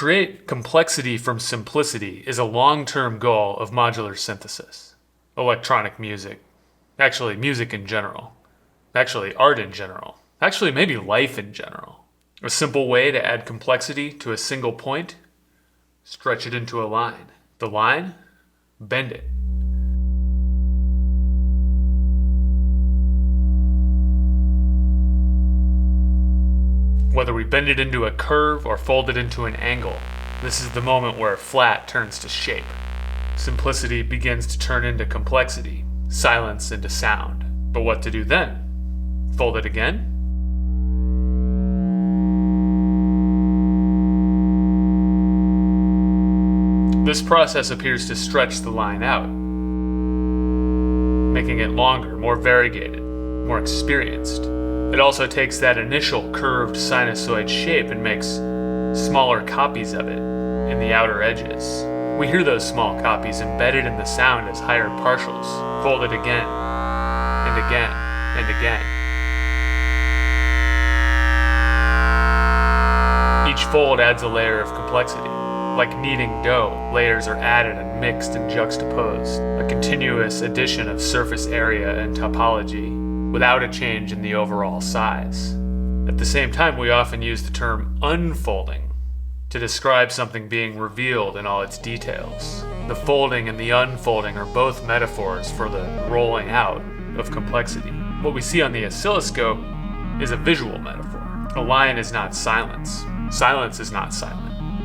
create complexity from simplicity is a long-term goal of modular synthesis, electronic music, actually music in general, actually art in general, actually maybe life in general. A simple way to add complexity to a single point: stretch it into a line. The line, bend it. Whether we bend it into a curve or fold it into an angle, this is the moment where flat turns to shape. Simplicity begins to turn into complexity, silence into sound. But what to do then? Fold it again? This process appears to stretch the line out, making it longer, more variegated, more experienced. It also takes that initial curved sinusoid shape and makes smaller copies of it in the outer edges. We hear those small copies embedded in the sound as higher partials, folded again, and again, and again. Each fold adds a layer of complexity. Like kneading dough, layers are added and mixed and juxtaposed, a continuous addition of surface area and topology, without a change in the overall size. At the same time, we often use the term unfolding to describe something being revealed in all its details. The folding and the unfolding are both metaphors for the rolling out of complexity. What we see on the oscilloscope is a visual metaphor. A line is not silence. Silence is not silent.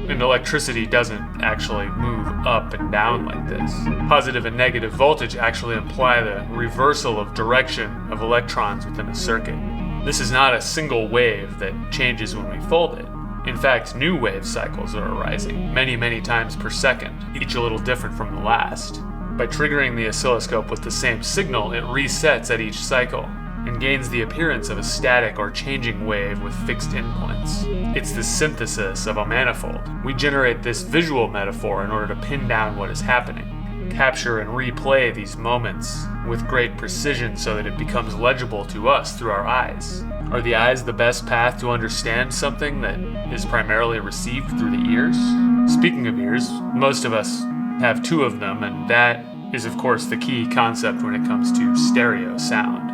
And electricity doesn't actually move up and down like this. Positive and negative voltage actually imply the reversal of direction of electrons within a circuit. This is not a single wave that changes when we fold it. In fact, new wave cycles are arising many times per second, each a little different from the last. By triggering the oscilloscope with the same signal, it resets at each cycle and gains the appearance of a static or changing wave with fixed endpoints. It's the synthesis of a manifold. We generate this visual metaphor in order to pin down what is happening, capture and replay these moments with great precision so that it becomes legible to us through our eyes. Are the eyes the best path to understand something that is primarily received through the ears? Speaking of ears, most of us have two of them, and that is of course the key concept when it comes to stereo sound.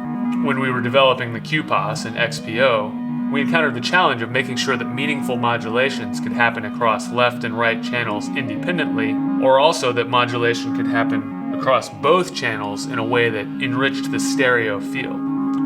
When we were developing the QPOS and XPO, we encountered the challenge of making sure that meaningful modulations could happen across left and right channels independently, or also that modulation could happen across both channels in a way that enriched the stereo field,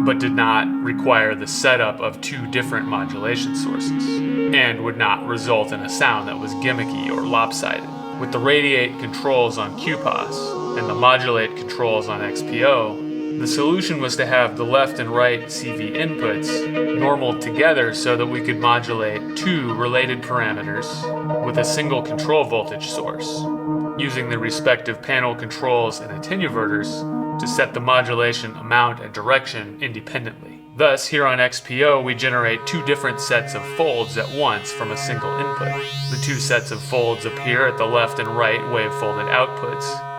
but did not require the setup of two different modulation sources, and would not result in a sound that was gimmicky or lopsided. With the radiate controls on QPOS and the modulate controls on XPO, the solution was to have the left and right CV inputs normaled together so that we could modulate two related parameters with a single control voltage source, using the respective panel controls and attenuverters to set the modulation amount and direction independently. Thus, here on XPO, we generate two different sets of folds at once from a single input. The two sets of folds appear at the left and right wavefolded outputs.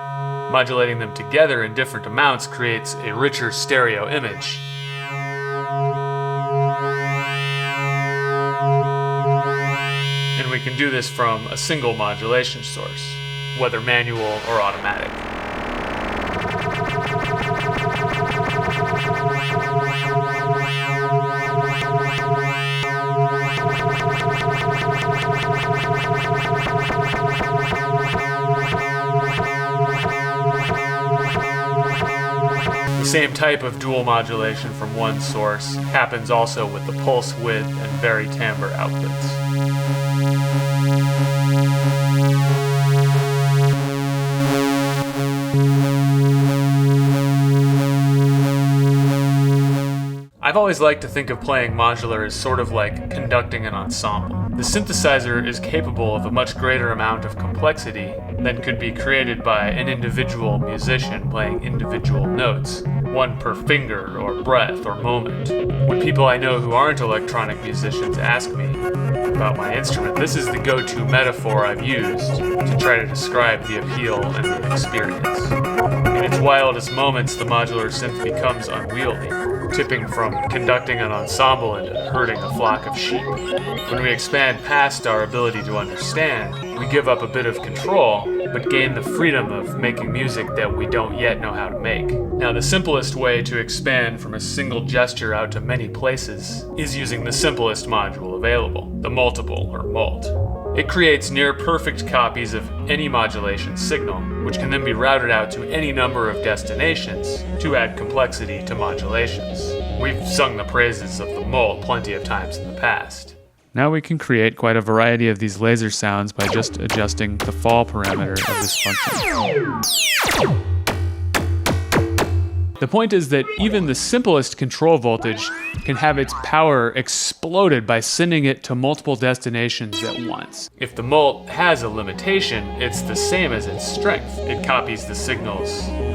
Modulating them together in different amounts creates a richer stereo image. And we can do this from a single modulation source, whether manual or automatic. The same type of dual modulation from one source happens also with the pulse width and vari-timbre outputs. I've always liked to think of playing modular as sort of like conducting an ensemble. The synthesizer is capable of a much greater amount of complexity than could be created by an individual musician playing individual notes, one per finger or breath or moment. When people I know who aren't electronic musicians ask me, about my instrument, this is the go-to metaphor I've used to try to describe the appeal and the experience. In its wildest moments, the modular synth becomes unwieldy, tipping from conducting an ensemble into herding a flock of sheep. When we expand past our ability to understand, we give up a bit of control, but gain the freedom of making music that we don't yet know how to make. Now, the simplest way to expand from a single gesture out to many places is using the simplest module available, the multiple, or mult. It creates near-perfect copies of any modulation signal, which can then be routed out to any number of destinations to add complexity to modulations. We've sung the praises of the mult plenty of times in the past. Now we can create quite a variety of these laser sounds by just adjusting the fall parameter of this function. The point is that even the simplest control voltage can have its power exploded by sending it to multiple destinations at once. If the mult has a limitation, it's the same as its strength. It copies the signals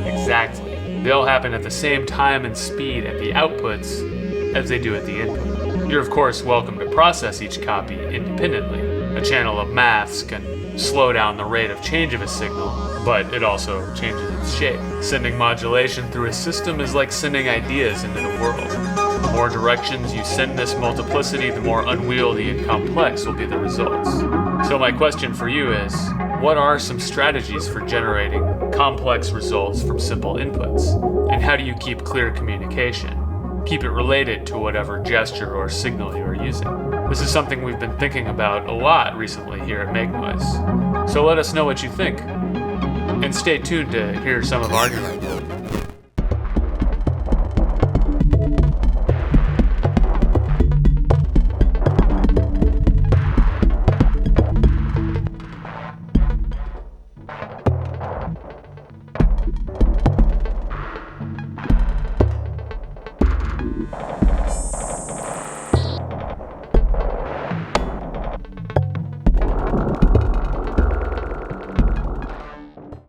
exactly. They all happen at the same time and speed at the outputs as they do at the input. You're of course welcome to process each copy independently. A channel of maths can slow down the rate of change of a signal, but it also changes its shape. Sending modulation through a system is like sending ideas into the world. The more directions you send this multiplicity, the more unwieldy and complex will be the results. So my question for you is, what are some strategies for generating complex results from simple inputs? And how do you keep clear communication? Keep it related to whatever gesture or signal you are using. This is something we've been thinking about a lot recently here at Make Noise. So let us know what you think. And stay tuned to hear some of our new ideas.